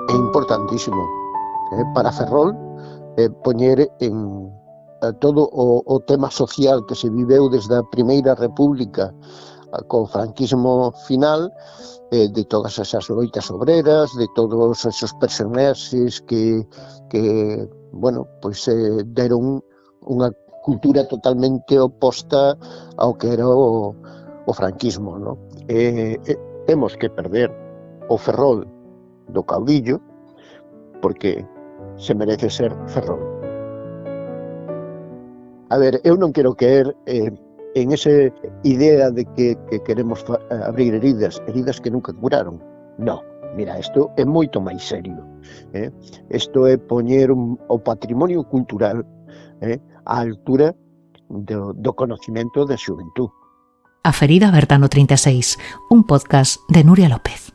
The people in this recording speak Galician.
é importantísimo para Ferrol poñer en todo o tema social que se viveu desde a Primeira República co franquismo final, de todas esas loitas obreras, de todos esos personaxes que bueno, pois deron unha cultura totalmente oposta ao que era o franquismo, no? Temos que perder o Ferrol do caudillo porque se merece ser Ferrol. A ver, eu non quero caer en esa idea de que queremos abrir heridas que nunca curaron. No, mira, isto é moito máis serio. Isto é poñer o patrimonio cultural á altura do conocimento da xuventud. A ferida aberta no 36, un podcast de Nuria López.